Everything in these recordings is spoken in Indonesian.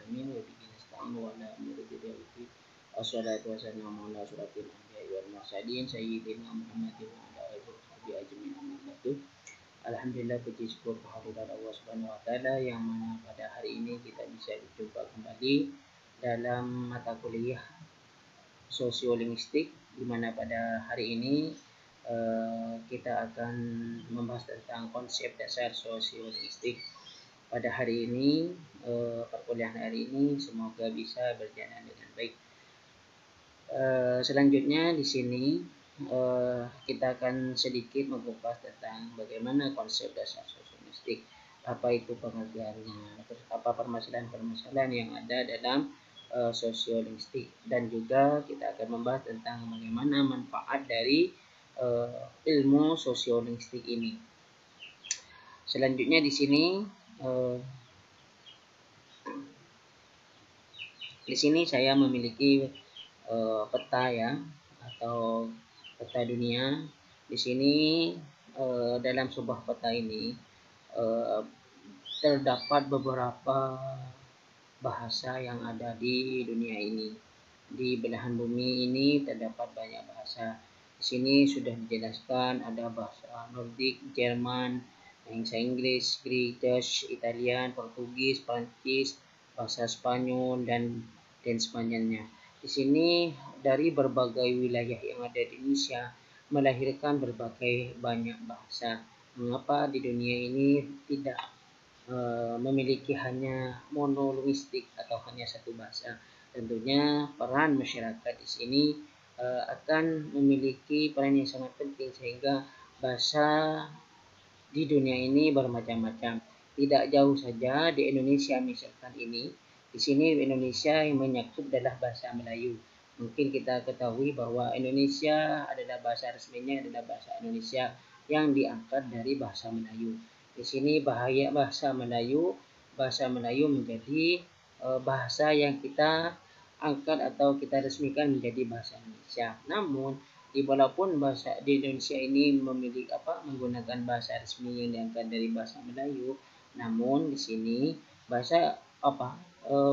alamin wa bihi nasta'in wa ala amri billahi wassalatu wassalamu ala asyrofil anbiya'i wal mursalin sayyidina Muhammadin wa ala alihi washabihi ajmain. Alhamdulillah, puji syukur kehadirat Allah Subhanahu wa taala yang mana pada hari ini kita bisa berjumpa kembali dalam mata kuliah sosiolinguistik, di mana pada hari ini kita akan membahas tentang konsep dasar sosiolinguistik. Pada hari ini perkuliahan hari ini semoga bisa berjalan dengan baik. Selanjutnya di sini kita akan sedikit mengupas tentang bagaimana konsep dasar sosiolinguistik, apa itu pengertiannya, terus apa permasalahan-permasalahan yang ada dalam sosiolinguistik, dan juga kita akan membahas tentang bagaimana manfaat dari ilmu sosiolinguistik ini. Selanjutnya di sini saya memiliki peta ya, atau peta dunia. Di sini dalam sebuah peta ini terdapat beberapa bahasa yang ada di dunia ini. Di belahan bumi ini terdapat banyak bahasa. Di sini sudah dijelaskan ada bahasa Nordik, Jerman, bahasa Inggris, Greek, Dutch, Italian, Portugis, Prancis, bahasa Spanyol dan sebagainya. Di sini dari berbagai wilayah yang ada di Indonesia melahirkan berbagai banyak bahasa. Mengapa di dunia ini tidak memiliki hanya monolinguistik atau hanya satu bahasa? Tentunya peran masyarakat di sini akan memiliki peran yang sangat penting, sehingga bahasa di dunia ini bermacam-macam. Tidak jauh saja di Indonesia misalkan ini, di sini Indonesia yang menyakup adalah bahasa Melayu. Mungkin kita ketahui bahwa Indonesia adalah bahasa resminya adalah bahasa Indonesia yang diangkat dari bahasa Melayu. Di sini bahasa Melayu menjadi bahasa yang kita angkat atau kita resmikan menjadi bahasa Indonesia. Namun walaupun bahasa di Indonesia ini menggunakan bahasa resmi yang diangkat dari bahasa Melayu, namun di sini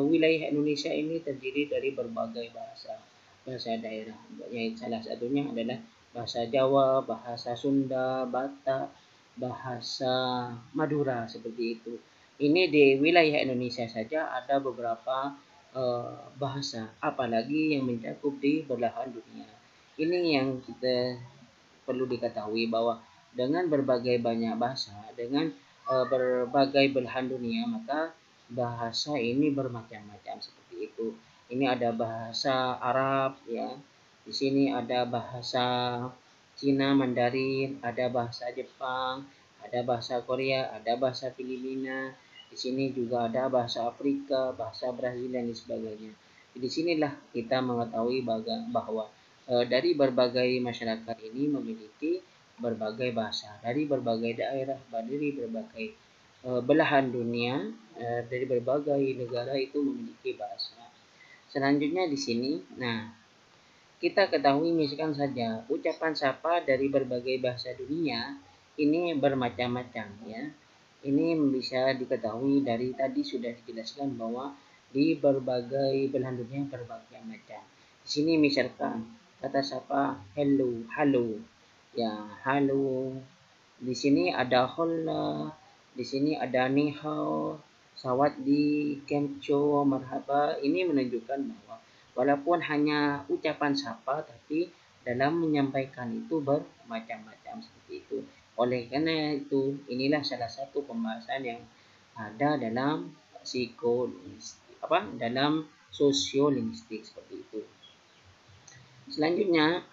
wilayah Indonesia ini terdiri dari berbagai bahasa daerah. Salah satunya adalah bahasa Jawa, bahasa Sunda, Batak, bahasa Madura, seperti itu. Ini di wilayah Indonesia saja ada beberapa bahasa, apalagi yang mencakup di belahan dunia. Ini yang kita perlu diketahui, bahwa dengan berbagai banyak bahasa, dengan berbagai belahan dunia, maka bahasa ini bermacam-macam seperti itu. Ini ada bahasa Arab ya. Di sini ada bahasa Cina Mandarin, ada bahasa Jepang, ada bahasa Korea, ada bahasa Filipina. Di sini juga ada bahasa Afrika, bahasa Brazil dan sebagainya. Di sinilah kita mengetahui bahwa dari berbagai masyarakat ini memiliki berbagai bahasa, dari berbagai daerah, dari berbagai belahan dunia, dari berbagai negara itu memiliki bahasa. Selanjutnya di sini, kita ketahui misalkan saja ucapan sapa dari berbagai bahasa dunia ini bermacam-macam ya. Ini bisa diketahui dari tadi sudah dijelaskan bahwa di berbagai belahan dunia berbagai macam. Di sini misalkan kata sapa hello, halo. Ya, halo. Di sini ada hola, di sini ada ni hao, sawadee, kemcho, marhaba. Ini menunjukkan bahwa walaupun hanya ucapan sapa, tapi dalam menyampaikan itu bermacam-macam seperti itu. Oleh karena itu, inilah salah satu pembahasan yang ada dalam dalam sosiolinguistik seperti itu. Selanjutnya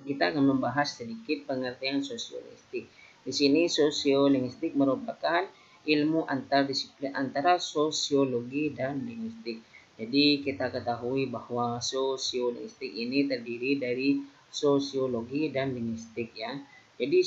kita akan membahas sedikit pengertian sosiolinguistik. Di sini sosiolinguistik merupakan ilmu antardisiplin antara sosiologi dan linguistik. Jadi kita ketahui bahwa sosiolinguistik ini terdiri dari sosiologi dan linguistik ya. Jadi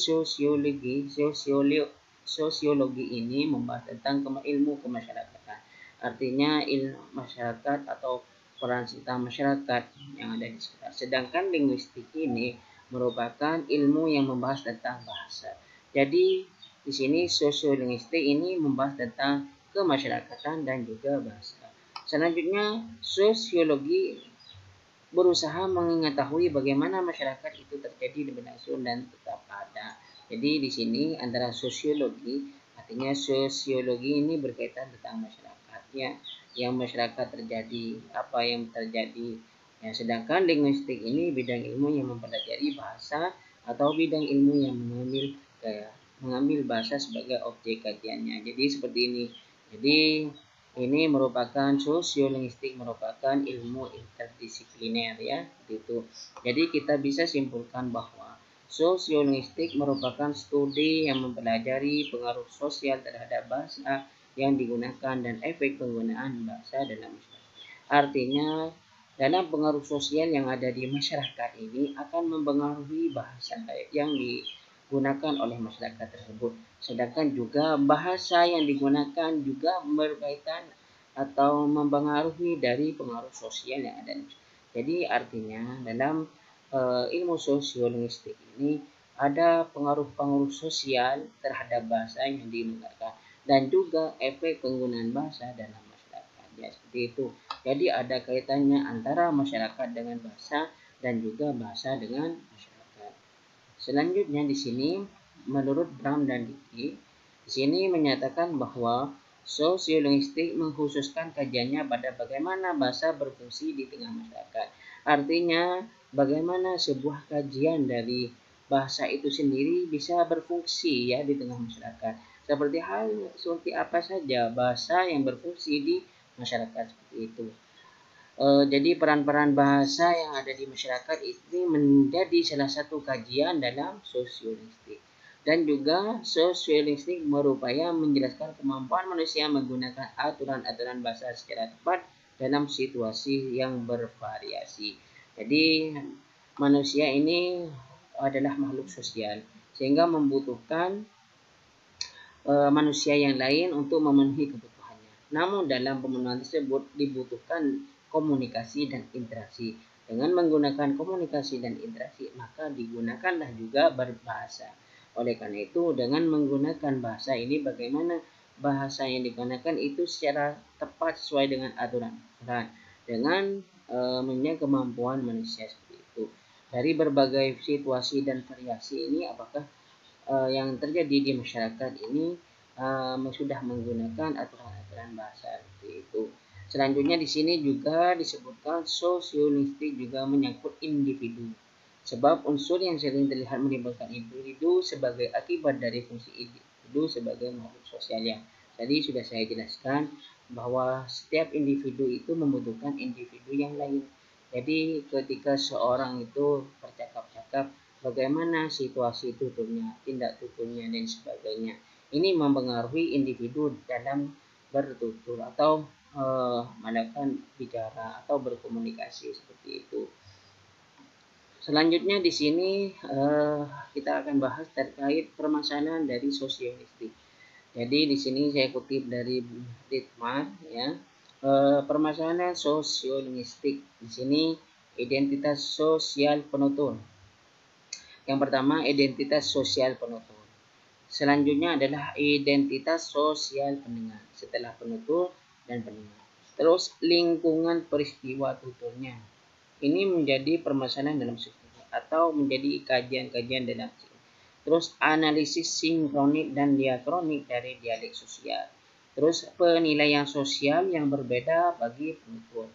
sosiologi ini membahas tentang ilmu kemasyarakatan. Artinya ilmu masyarakat atau peran serta masyarakat yang ada di sekitar. Sedangkan linguistik ini merupakan ilmu yang membahas tentang bahasa. Jadi di sini sosiolinguistik ini membahas tentang kemasyarakatan dan juga bahasa. Selanjutnya, sosiologi berusaha mengetahui bagaimana masyarakat itu terjadi berlangsung dan tetap ada. Jadi di sini antara sosiologi, artinya sosiologi ini berkaitan tentang masyarakat ya, yang masyarakat terjadi, apa yang terjadi. Ya, sedangkan linguistik ini bidang ilmu yang mempelajari bahasa atau bidang ilmu yang mengambil bahasa sebagai objek kajiannya. Jadi seperti ini. Jadi ini merupakan sosiolinguistik, merupakan ilmu interdisipliner ya, gitu. Jadi kita bisa simpulkan bahwa sosiolinguistik merupakan studi yang mempelajari pengaruh sosial terhadap bahasa yang digunakan dan efek penggunaan bahasa dalam masyarakat. Artinya, dalam pengaruh sosial yang ada di masyarakat ini akan mempengaruhi bahasa yang digunakan oleh masyarakat tersebut. Sedangkan juga bahasa yang digunakan juga berkaitan atau mempengaruhi dari pengaruh sosial yang ada. Jadi artinya dalam ilmu sosiolinguistik ini ada pengaruh-pengaruh sosial terhadap bahasa yang digunakan dan juga efek penggunaan bahasa dalam masyarakat. Ya, seperti itu. Jadi ada kaitannya antara masyarakat dengan bahasa dan juga bahasa dengan masyarakat. Selanjutnya di sini menurut Brown dan Dickey di sini menyatakan bahwa sosiolinguistik mengkhususkan kajiannya pada bagaimana bahasa berfungsi di tengah masyarakat. Artinya bagaimana sebuah kajian dari bahasa itu sendiri bisa berfungsi ya di tengah masyarakat. Seperti apa saja bahasa yang berfungsi di masyarakat seperti itu. Jadi peran-peran bahasa yang ada di masyarakat ini menjadi salah satu kajian dalam sosiolinguistik. Dan juga sosiolinguistik berupaya menjelaskan kemampuan manusia menggunakan aturan-aturan bahasa secara tepat dalam situasi yang bervariasi. Jadi manusia ini adalah makhluk sosial sehingga membutuhkan manusia yang lain untuk memenuhi kebutuhannya. Namun dalam pemenuhan tersebut dibutuhkan komunikasi dan interaksi. Dengan menggunakan komunikasi dan interaksi, maka digunakanlah juga berbahasa. Oleh karena itu, dengan menggunakan bahasa ini, bagaimana bahasa yang digunakan itu secara tepat sesuai dengan aturan dengan menjaga kemampuan manusia seperti itu. Dari berbagai situasi dan variasi ini, apakah yang terjadi di masyarakat ini sudah menggunakan aturan-aturan bahasa seperti itu. Selanjutnya di sini juga disebutkan sosiolinguistik juga menyangkut individu. Sebab unsur yang sering terlihat melibatkan individu sebagai akibat dari fungsi individu sebagai makhluk sosial yang tadi sudah saya jelaskan bahwa setiap individu itu membutuhkan individu yang lain. Jadi ketika seorang itu bercakap-cakap, bagaimana situasi tuturnya, tindak tuturnya dan sebagainya. Ini mempengaruhi individu dalam bertutur atau melakukan bicara atau berkomunikasi seperti itu. Selanjutnya di sini kita akan bahas terkait permasalahan dari sosiolinguistik. Jadi di sini saya kutip dari Dittmar ya. Permasalahan sosiolinguistik di sini identitas sosial penutur. Yang pertama identitas sosial penutur. Selanjutnya adalah identitas sosial pendengar. Setelah penutur dan pendengar. Terus lingkungan peristiwa tuturnya. Ini menjadi permasalahan dalam psikologi atau menjadi kajian-kajian dalam psikologi. Terus analisis sinkronik dan diakronik dari dialek sosial. Terus penilaian sosial yang berbeda bagi penutur.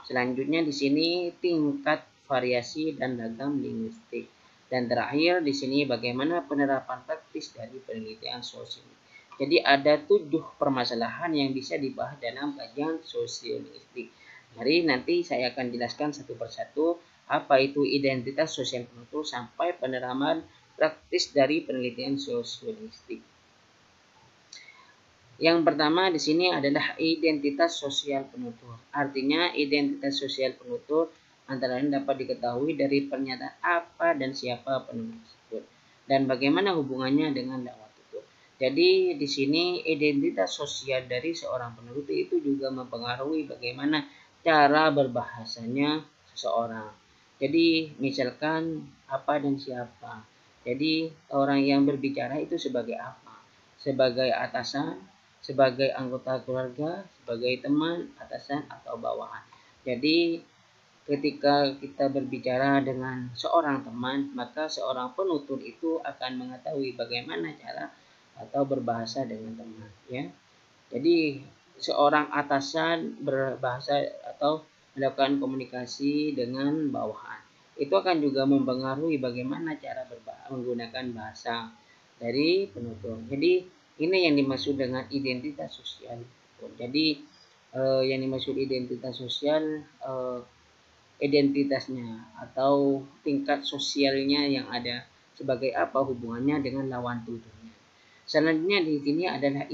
Selanjutnya di sini tingkat variasi dan ragam linguistik. Dan terakhir di sini bagaimana penerapan praktis dari penelitian sosial. Jadi ada 7 permasalahan yang bisa dibahas dalam kajian sosiolinguistik. Jadi nanti saya akan jelaskan satu persatu apa itu identitas sosial penutur sampai penerapan praktis dari penelitian sosiolinguistik. Yang pertama di sini adalah identitas sosial penutur. Artinya identitas sosial penutur antara lain dapat diketahui dari pernyataan apa dan siapa penutur tersebut dan bagaimana hubungannya dengan dakwah tutur. Jadi di sini identitas sosial dari seorang penutur itu juga mempengaruhi bagaimana cara berbahasanya seseorang. Jadi misalkan apa dan siapa. Jadi orang yang berbicara itu sebagai apa? Sebagai atasan, sebagai anggota keluarga, sebagai teman, atasan, atau bawahan. Jadi ketika kita berbicara dengan seorang teman, maka seorang penutur itu akan mengetahui bagaimana cara atau berbahasa dengan teman, ya. Jadi seorang atasan berbahasa atau melakukan komunikasi dengan bawahan. Itu akan juga mempengaruhi bagaimana cara menggunakan bahasa dari penutur. Jadi ini yang dimaksud dengan identitas sosial. Jadi yang dimaksud identitas sosial, identitasnya atau tingkat sosialnya yang ada sebagai apa hubungannya dengan lawan tuturnya. Selanjutnya di sini adalah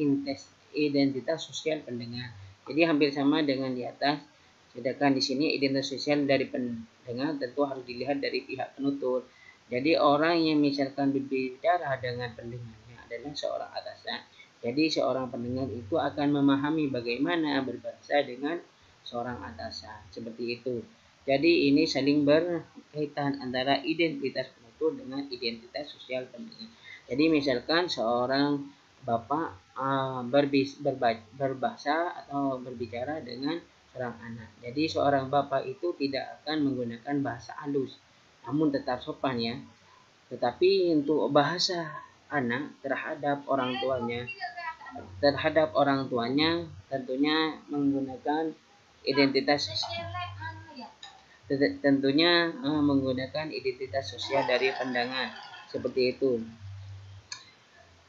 identitas sosial pendengar. Jadi hampir sama dengan di atas. Sedangkan di sini identitas sosial dari pendengar tentu harus dilihat dari pihak penutur. Jadi orang yang misalkan berbicara dengan pendengarnya adalah seorang atasan. Jadi seorang pendengar itu akan memahami bagaimana berbahasa dengan seorang atasan. Seperti itu. Jadi ini saling berkaitan antara identitas penutur dengan identitas sosial pendengar. Jadi misalkan seorang bapak berbahasa atau berbicara dengan seorang anak. Jadi seorang bapak itu tidak akan menggunakan bahasa halus, namun tetap sopan, ya. Tetapi untuk bahasa anak terhadap orang tuanya tentunya menggunakan identitas sosial dari pendengar. Seperti itu.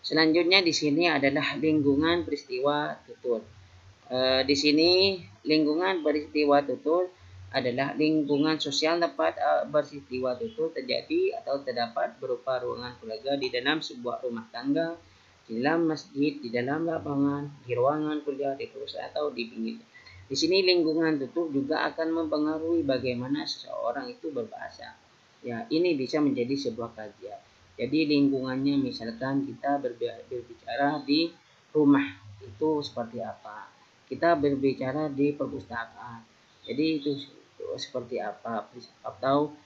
Selanjutnya di sini adalah lingkungan peristiwa tutur. Di sini lingkungan peristiwa tutur adalah lingkungan sosial tempat peristiwa tutur terjadi atau terdapat berupa ruangan keluarga, di dalam sebuah rumah tangga, di dalam masjid, di dalam lapangan, di ruangan kuliah, di perusahaan atau di pinggir. Di sini lingkungan tutur juga akan mempengaruhi bagaimana seseorang itu berbahasa. Ya, ini bisa menjadi sebuah kajian. Jadi lingkungannya misalkan kita berbicara di rumah itu seperti apa. Kita berbicara di perpustakaan. Jadi itu seperti apa atau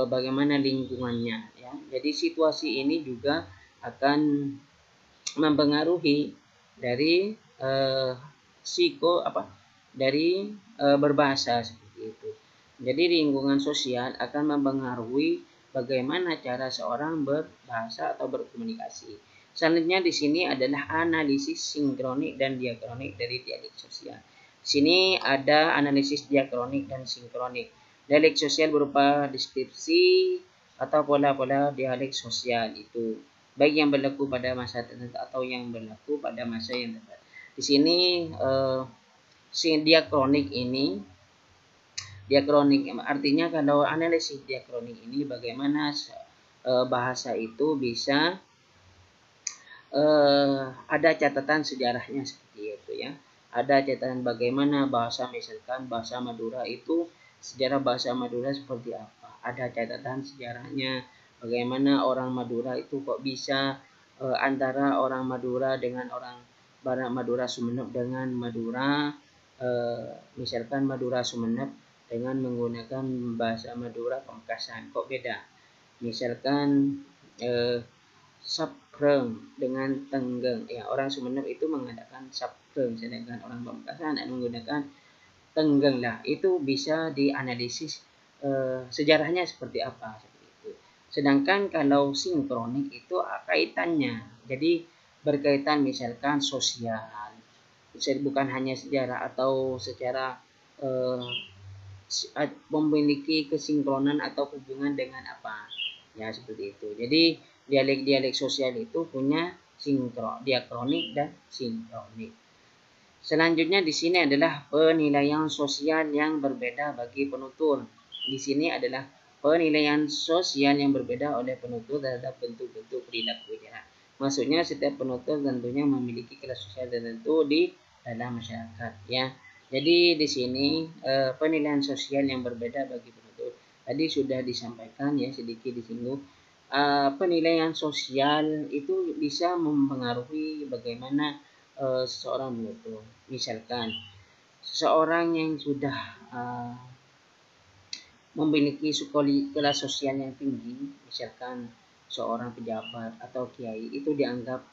bagaimana lingkungannya, ya. Jadi situasi ini juga akan mempengaruhi dari berbahasa seperti itu. Jadi lingkungan sosial akan mempengaruhi bagaimana cara seorang berbahasa atau berkomunikasi. Selanjutnya di sini adalah analisis sinkronik dan diakronik dari dialek sosial. Di sini ada analisis diakronik dan sinkronik. Dialek sosial berupa deskripsi atau pola-pola dialek sosial itu, baik yang berlaku pada masa tertentu atau yang berlaku pada masa yang tertentu. Di sini diakronik artinya, kalau analisis diakronik ini bagaimana bahasa itu bisa ada catatan sejarahnya seperti itu, ya. Ada catatan bagaimana bahasa, misalkan bahasa Madura itu, sejarah bahasa Madura seperti apa. Ada catatan sejarahnya, bagaimana orang Madura itu kok bisa antara orang Madura dengan orang Barat Madura Sumeneb dengan Madura, misalkan Madura Sumeneb dengan menggunakan bahasa Madura Pamekasan, kok beda. Misalkan Sapreng dengan Tenggeng, ya, orang Sumeneb itu menggunakan Sapreng, sedangkan orang Pamekasan menggunakan Tenggeng. Lah, itu bisa dianalisis sejarahnya seperti apa, seperti itu. Sedangkan kalau sinkronik itu kaitannya, jadi berkaitan misalkan sosial, bukan hanya sejarah atau secara memiliki kesinkronan atau hubungan dengan apa, ya, seperti itu. Jadi dialek-dialek sosial itu punya diakronik dan sinkronik. Selanjutnya di sini adalah penilaian sosial yang berbeda bagi penutur. Di sini adalah penilaian sosial yang berbeda oleh penutur terhadap bentuk-bentuk perilaku jarak. Maksudnya setiap penutur tentunya memiliki kelas sosial tertentu di dalam masyarakat, ya. Jadi di sini penilaian sosial yang berbeda bagi penutur. Tadi sudah disampaikan, ya, sedikit disinggung. Penilaian sosial itu bisa mempengaruhi bagaimana seseorang menutur. Misalkan seseorang yang sudah memiliki kelas sosial yang tinggi, misalkan seorang pejabat atau kiai, itu dianggap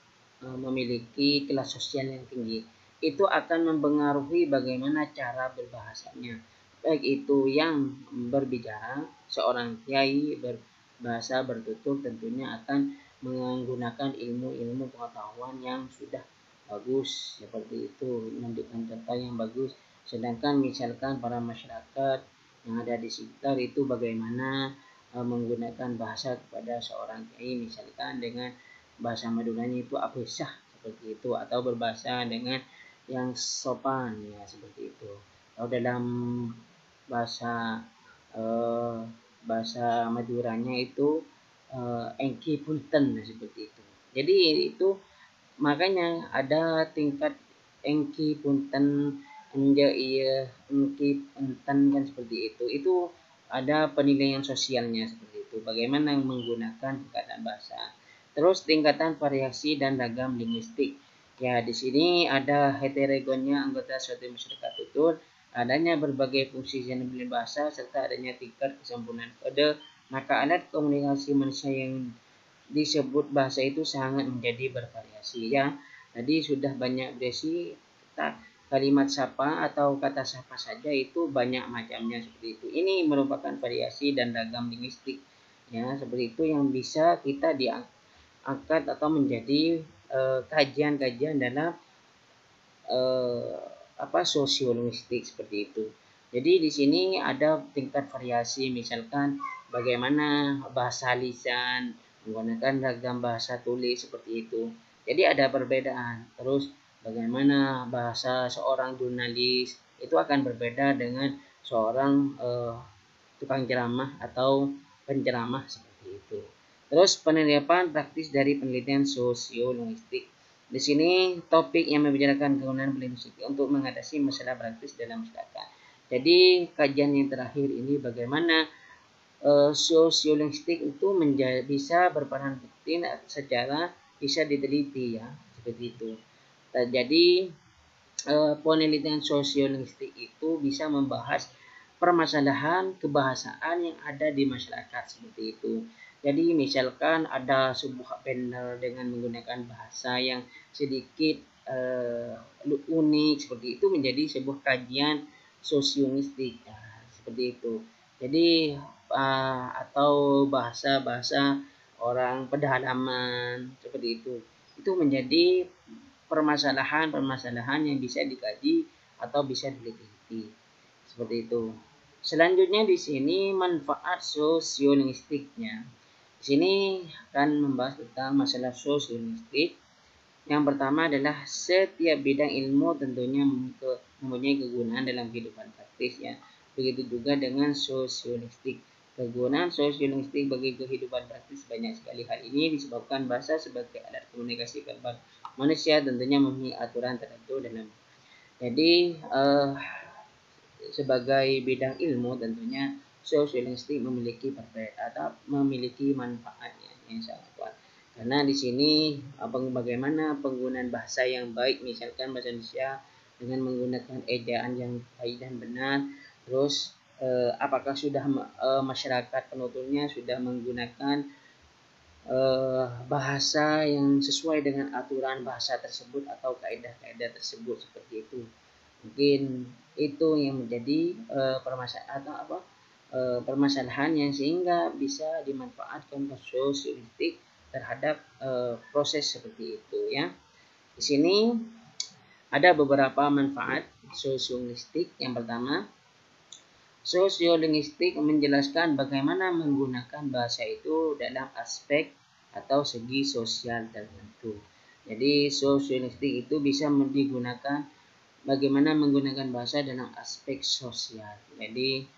memiliki kelas sosial yang tinggi, itu akan mempengaruhi bagaimana cara berbahasanya. Baik itu yang berbicara, seorang kiai berbahasa bertutur tentunya akan menggunakan ilmu-ilmu pengetahuan yang sudah bagus, seperti itu, memberikan contoh yang bagus. Sedangkan misalkan para masyarakat yang ada di sekitar itu bagaimana menggunakan bahasa kepada seorang kiai, misalkan dengan bahasa Maduranya itu apesah seperti itu, atau berbahasa dengan yang sopan ya seperti itu. Kalau dalam bahasa eh, bahasa Maduranya itu engki punten seperti itu. Jadi itu makanya ada tingkat engki punten, enja iya, engki punten kan seperti itu. Itu ada penilaian sosialnya seperti itu. Bagaimana menggunakan tingkatan bahasa. Terus tingkatan variasi dan ragam linguistik. Ya, di sini ada heterogennya anggota suatu masyarakat tutur, adanya berbagai fungsi yang bahasa, serta adanya tingkat kesempurnaan kode, maka alat komunikasi manusia yang disebut bahasa itu sangat menjadi bervariasi ya. Tadi sudah banyak variasi, kalimat sapa atau kata sapa saja itu banyak macamnya seperti itu. Ini merupakan variasi dan ragam linguistik ya, seperti itu yang bisa kita diangkat atau menjadi kajian-kajian dalam sosiolinguistik seperti itu. Jadi di sini ada tingkat variasi, misalkan bagaimana bahasa lisan menggunakan ragam bahasa tulis seperti itu. Jadi ada perbedaan. Terus bagaimana bahasa seorang jurnalis itu akan berbeda dengan seorang tukang ceramah atau penceramah seperti itu. Terus penerapan praktis dari penelitian sosiolinguistik. Di sini topik yang membicarakan kegunaan linguistik untuk mengatasi masalah praktis dalam masyarakat. Jadi kajian yang terakhir ini bagaimana sosiolinguistik itu bisa berperan penting secara bisa diteliti ya seperti itu. Jadi penelitian sosiolinguistik itu bisa membahas permasalahan kebahasaan yang ada di masyarakat seperti itu. Jadi misalkan ada sebuah panel dengan menggunakan bahasa yang sedikit unik seperti itu menjadi sebuah kajian sosiolinguistik ya, seperti itu. Jadi atau bahasa-bahasa orang pedalaman seperti itu menjadi permasalahan-permasalahan yang bisa dikaji atau bisa diteliti seperti itu. Selanjutnya di sini manfaat sosiolinguistiknya. Di sini akan membahas tentang masalah sosiolinguistik. Yang pertama adalah setiap bidang ilmu tentunya mempunyai kegunaan dalam kehidupan praktis ya. Begitu juga dengan sosiolinguistik. Kegunaan sosiolinguistik bagi kehidupan praktis banyak sekali. Hal ini disebabkan bahasa sebagai alat komunikasi verbal manusia tentunya mempunyai aturan tertentu dalam. Jadi sebagai bidang ilmu tentunya sosiolinguistik memiliki manfaatnya yang sangat kuat. Karena di sini bagaimana penggunaan bahasa yang baik, misalkan bahasa Indonesia dengan menggunakan ejaan yang baik dan benar. Terus apakah sudah masyarakat penuturnya sudah menggunakan bahasa yang sesuai dengan aturan bahasa tersebut atau kaidah-kaidah tersebut seperti itu. Mungkin itu yang menjadi permasalahan yang sehingga bisa dimanfaatkan sosiolinguistik terhadap proses seperti itu ya. Di sini ada beberapa manfaat sosiolinguistik. Yang pertama, sosiolinguistik menjelaskan bagaimana menggunakan bahasa itu dalam aspek atau segi sosial tertentu. Jadi sosiolinguistik itu bisa digunakan bagaimana menggunakan bahasa dalam aspek sosial. Jadi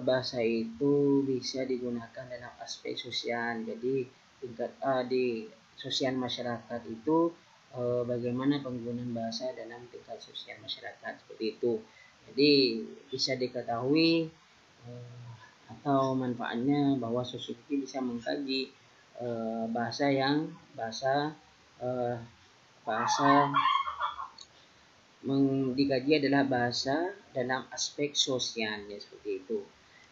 bahasa itu bisa digunakan dalam aspek sosial. Jadi tingkat di sosial masyarakat itu bagaimana penggunaan bahasa dalam tingkat sosial masyarakat seperti itu. Jadi bisa diketahui atau manfaatnya bahwa sosiologi bisa mengkaji bahasa dikaji adalah bahasa dalam aspek sosial ya seperti itu.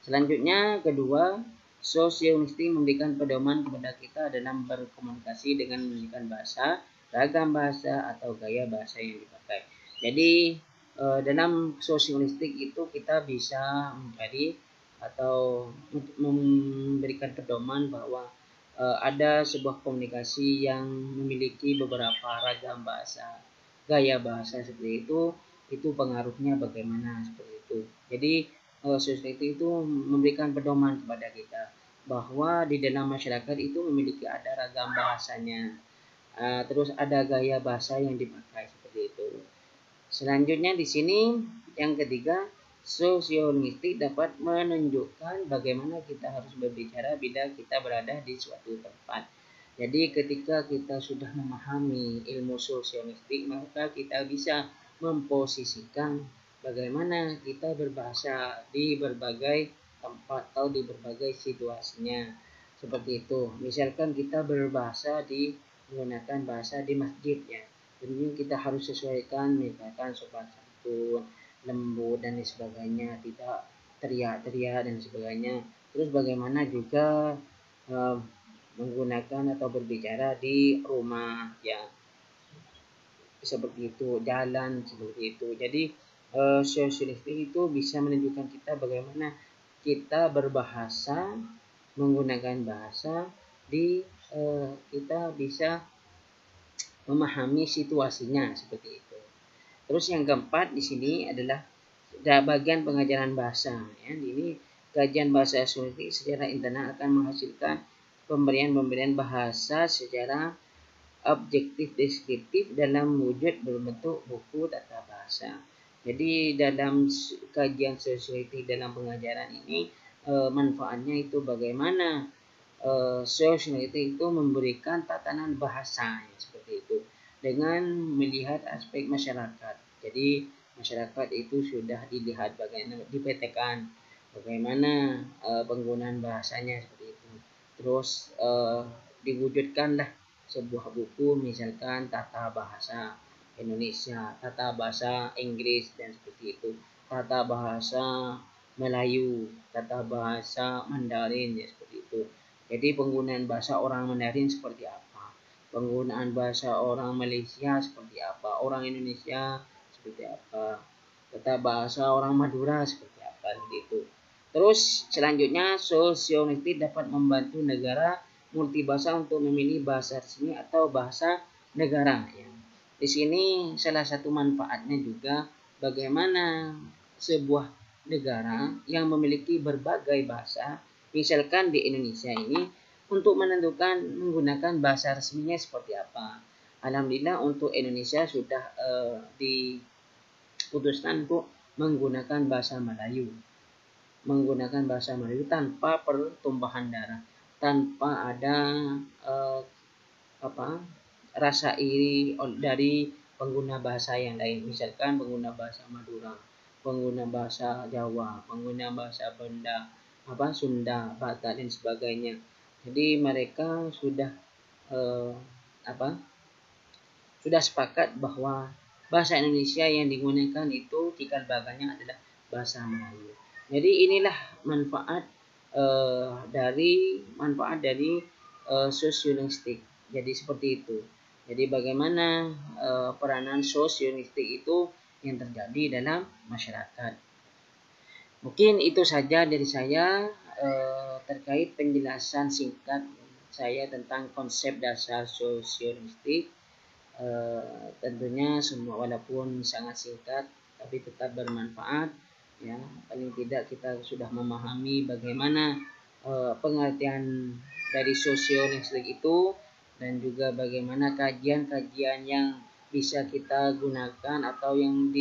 Selanjutnya kedua, Sosiolinguistik memberikan pedoman kepada kita dalam berkomunikasi dengan menggunakan bahasa, ragam bahasa atau gaya bahasa yang dipakai. Jadi dalam sosiolinguistik itu kita bisa mencari atau memberikan pedoman bahwa ada sebuah komunikasi yang memiliki beberapa ragam bahasa, gaya bahasa seperti itu pengaruhnya bagaimana seperti itu. Jadi sosiolinguistik itu memberikan pedoman kepada kita bahwa di dalam masyarakat itu memiliki ada ragam bahasanya, terus ada gaya bahasa yang dipakai seperti itu. Selanjutnya di sini yang ketiga, sosiolinguistik dapat menunjukkan bagaimana kita harus berbicara bila kita berada di suatu tempat. Jadi ketika kita sudah memahami ilmu sosiolinguistik, maka kita bisa memposisikan bagaimana kita berbahasa di berbagai tempat atau di berbagai situasinya. Seperti itu. Misalkan kita berbahasa menggunakan bahasa di masjid ya. Tentunya kita harus sesuaikan misalkan sopan santun, lembut dan sebagainya, tidak teriak-teriak dan sebagainya. Terus bagaimana juga menggunakan atau berbicara di rumah ya, seperti itu, jalan seperti itu. Jadi sosiolinguistik itu bisa menunjukkan kita bagaimana kita berbahasa, menggunakan bahasa di kita bisa memahami situasinya seperti itu. Terus yang keempat di sini adalah bagian pengajaran bahasa. Ya, ini kajian bahasa sosiolinguistik secara internal akan menghasilkan pemberian bahasa secara objektif deskriptif dalam wujud berbentuk buku tata bahasa. Jadi dalam kajian sosiolinguistik dalam pengajaran ini manfaatnya itu bagaimana sosiolinguistik itu memberikan tatanan bahasa seperti itu dengan melihat aspek masyarakat. Jadi masyarakat itu sudah dilihat bagaimana dipetakan bagaimana penggunaan bahasanya seperti itu. Terus diwujudkanlah sebuah buku misalkan tata bahasa Indonesia, tata bahasa Inggris dan seperti itu, tata bahasa Melayu, tata bahasa Mandarin ya seperti itu. Jadi penggunaan bahasa orang Mandarin seperti apa, penggunaan bahasa orang Malaysia seperti apa, orang Indonesia seperti apa, tata bahasa orang Madura seperti apa gitu. Terus selanjutnya sosiolinguistik dapat membantu negara multibahasa untuk memilih bahasa resmi atau bahasa negara. Ya. Di sini salah satu manfaatnya juga bagaimana sebuah negara yang memiliki berbagai bahasa, misalkan di Indonesia ini, untuk menentukan menggunakan bahasa resminya seperti apa. Alhamdulillah untuk Indonesia sudah diputuskan untuk menggunakan bahasa Melayu. Menggunakan bahasa Melayu tanpa pertumpahan darah, tanpa ada rasa iri dari pengguna bahasa yang lain, misalkan pengguna bahasa Madura, pengguna bahasa Jawa, pengguna bahasa Banda, Sunda, Batak dan sebagainya. Jadi mereka sudah sudah sepakat bahwa bahasa Indonesia yang digunakan itu cikal bakalnya adalah bahasa Melayu. Jadi inilah manfaat dari sosiolinguistik. Jadi seperti itu. Jadi bagaimana peranan sosiolinguistik itu yang terjadi dalam masyarakat. Mungkin itu saja dari saya terkait penjelasan singkat saya tentang konsep dasar sosiolinguistik. Tentunya semua walaupun sangat singkat tapi tetap bermanfaat ya, paling tidak kita sudah memahami bagaimana pengertian dari sosiolinguistik itu dan juga bagaimana kajian-kajian yang bisa kita gunakan atau yang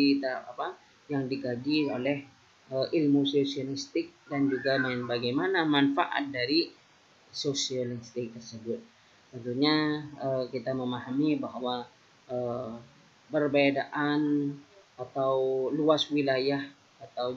dikaji oleh ilmu sosiolinguistik dan juga bagaimana manfaat dari sosiolinguistik tersebut. Tentunya kita memahami bahwa perbedaan atau luas wilayah atau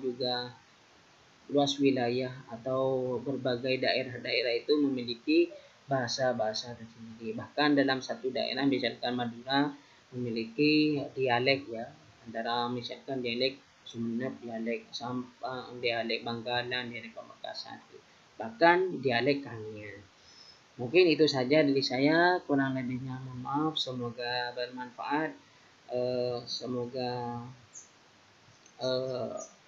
berbagai daerah-daerah itu memiliki bahasa-bahasa tersendiri. Bahkan dalam satu daerah misalkan Madura memiliki dialek ya, antara misalkan dialek Sumeneb, dialek Sampang, dialek Bangkalan, dialek Pamekasan. bahkan dialek Kangean. Mungkin itu saja dari saya, kurang lebihnya mohon maaf, semoga bermanfaat. Semoga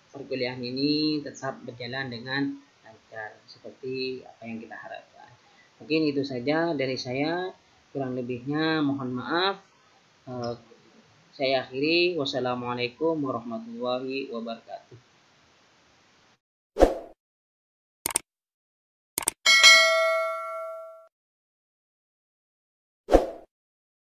perkuliahan ini tetap berjalan dengan lancar seperti apa yang kita harapkan. Mungkin itu saja dari saya, kurang lebihnya mohon maaf. Saya akhiri, wassalamualaikum warahmatullahi wabarakatuh.